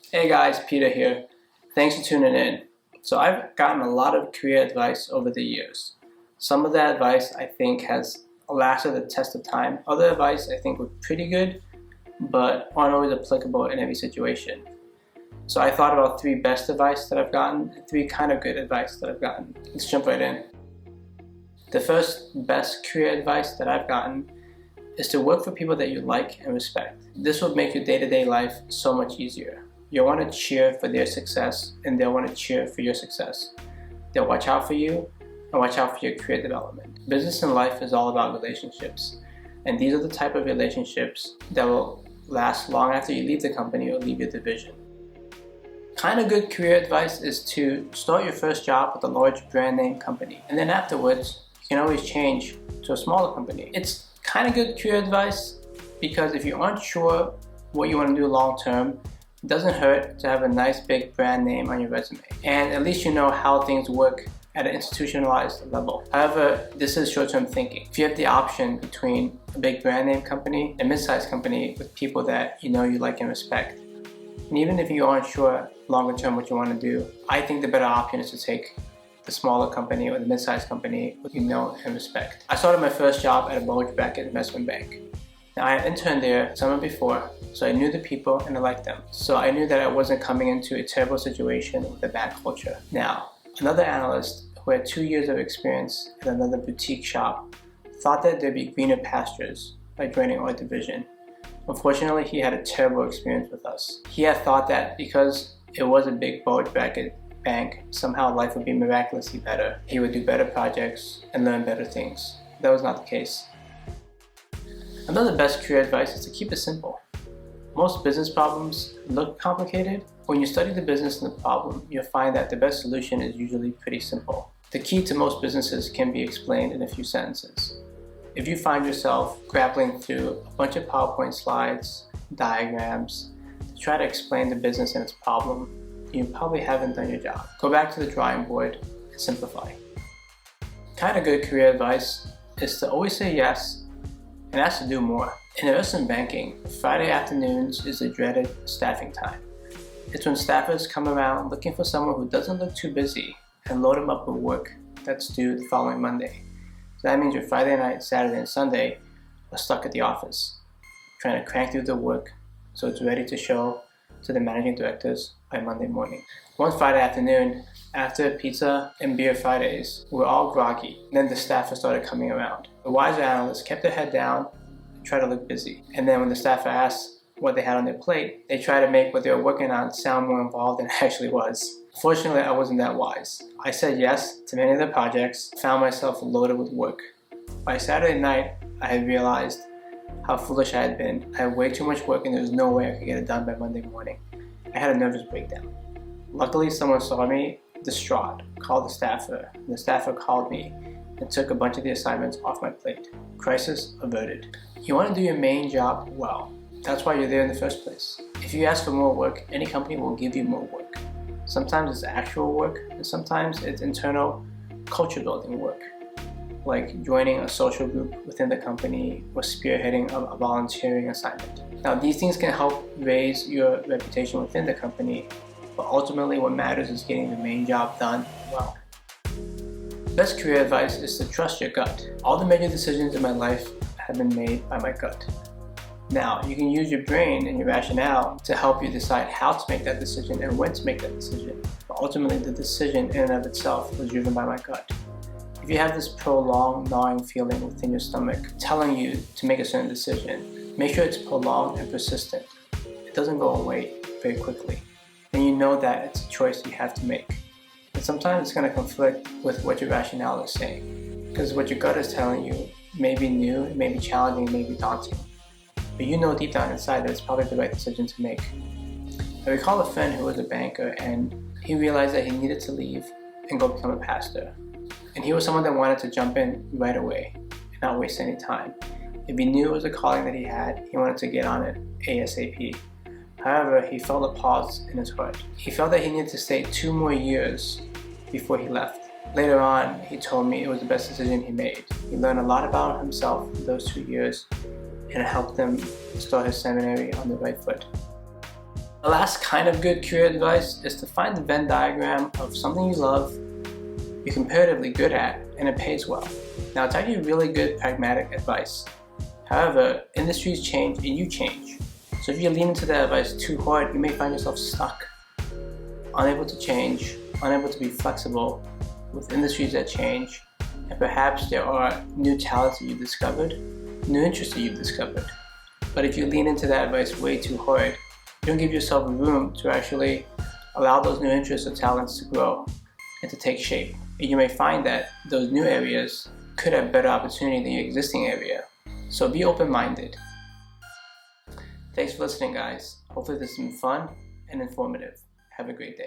Hey guys, Peter here. Thanks for tuning in. So I've gotten a lot of career advice over the years. Some of that advice I think has lasted the test of time. Other advice I think were pretty good, but aren't always applicable in every situation. So I thought about three best advice that I've gotten, and three kind of good advice that I've gotten. Let's jump right in. The first best career advice that I've gotten is to work for people that you like and respect. This will make your day-to-day life so much easier. You'll want to cheer for their success, and they'll want to cheer for your success. They'll watch out for you and watch out for your career development. Business and life is all about relationships, and these are the type of relationships that will last long after you leave the company or leave your division. Kind of good career advice is to start your first job with a large brand name company, and then afterwards you can always change to a smaller company. It's kind of good career advice because if you aren't sure what you want to do long term, it doesn't hurt to have a nice big brand name on your resume, and at least you know how things work at an institutionalized level. However, this is short-term thinking. If you have the option between a big brand name company and a mid-sized company with people that you know you like and respect, and even if you aren't sure longer term what you want to do, I think the better option is to take the smaller company or the mid-sized company you know and respect. I started my first job at a bulge bracket investment bank. Now, I had interned there summer before, so I knew the people and I liked them. So I knew that I wasn't coming into a terrible situation with a bad culture. Now, another analyst who had 2 years of experience at another boutique shop thought that there'd be greener pastures by joining our division. Unfortunately, he had a terrible experience with us. He had thought that because it was a big bulge bracket bank, somehow life would be miraculously better. He would do better projects and learn better things. That was not the case. Another best career advice is to keep it simple. Most business problems look complicated. When you study the business and the problem, you'll find that the best solution is usually pretty simple. The key to most businesses can be explained in a few sentences. If you find yourself grappling through a bunch of PowerPoint slides, diagrams, to try to explain the business and its problem, you probably haven't done your job. Go back to the drawing board and simplify. Kind of good career advice is to always say yes and ask to do more. In investment banking, Friday afternoons is the dreaded staffing time. It's when staffers come around looking for someone who doesn't look too busy and load them up with work that's due the following Monday. So that means your Friday night, Saturday, and Sunday are stuck at the office, trying to crank through the work so it's ready to show to the managing directors by Monday morning. One Friday afternoon, after pizza and beer Fridays, we were all groggy. Then the staffers started coming around. The wiser analysts kept their head down and tried to look busy. And then when the staffer asked what they had on their plate, they tried to make what they were working on sound more involved than it actually was. Fortunately, I wasn't that wise. I said yes to many of the projects, found myself loaded with work. By Saturday night, I had realized how foolish I had been. I had way too much work and there was no way I could get it done by Monday morning. I had a nervous breakdown. Luckily, someone saw me distraught, called the staffer, and the staffer called me and took a bunch of the assignments off my plate. Crisis averted. You want to do your main job well. That's why you're there in the first place. If you ask for more work, any company will give you more work. Sometimes it's actual work, and sometimes it's internal culture building work, like joining a social group within the company or spearheading a volunteering assignment. Now, these things can help raise your reputation within the company, but ultimately what matters is getting the main job done well. Best career advice is to trust your gut. All the major decisions in my life have been made by my gut. Now, you can use your brain and your rationale to help you decide how to make that decision and when to make that decision, but ultimately the decision in and of itself was driven by my gut. If you have this prolonged gnawing feeling within your stomach telling you to make a certain decision, make sure it's prolonged and persistent. It doesn't go away very quickly. Then you know that it's a choice you have to make. And sometimes it's going to conflict with what your rationale is saying, because what your gut is telling you may be new, it may be challenging, it may be daunting. But you know deep down inside that it's probably the right decision to make. I recall a friend who was a banker and he realized that he needed to leave and go become a pastor. And he was someone that wanted to jump in right away and not waste any time. If he knew it was a calling that he had, he wanted to get on it ASAP. However, he felt a pause in his heart. He felt that he needed to stay 2 more years before he left. Later on, he told me it was the best decision he made. He learned a lot about himself in those 2 years, and it helped him start his seminary on the right foot. The last kind of good career advice is to find the Venn diagram of something you love, you're comparatively good at, and it pays well. Now, it's actually really good pragmatic advice. However, industries change and you change. So if you lean into that advice too hard, you may find yourself stuck, unable to change, unable to be flexible with industries that change, and perhaps there are new talents that you've discovered, new interests that you've discovered. But if you lean into that advice way too hard, you don't give yourself room to actually allow those new interests or talents to grow and to take shape. And you may find that those new areas could have better opportunity than your existing area. So be open-minded. Thanks for listening, guys. Hopefully this has been fun and informative. Have a great day.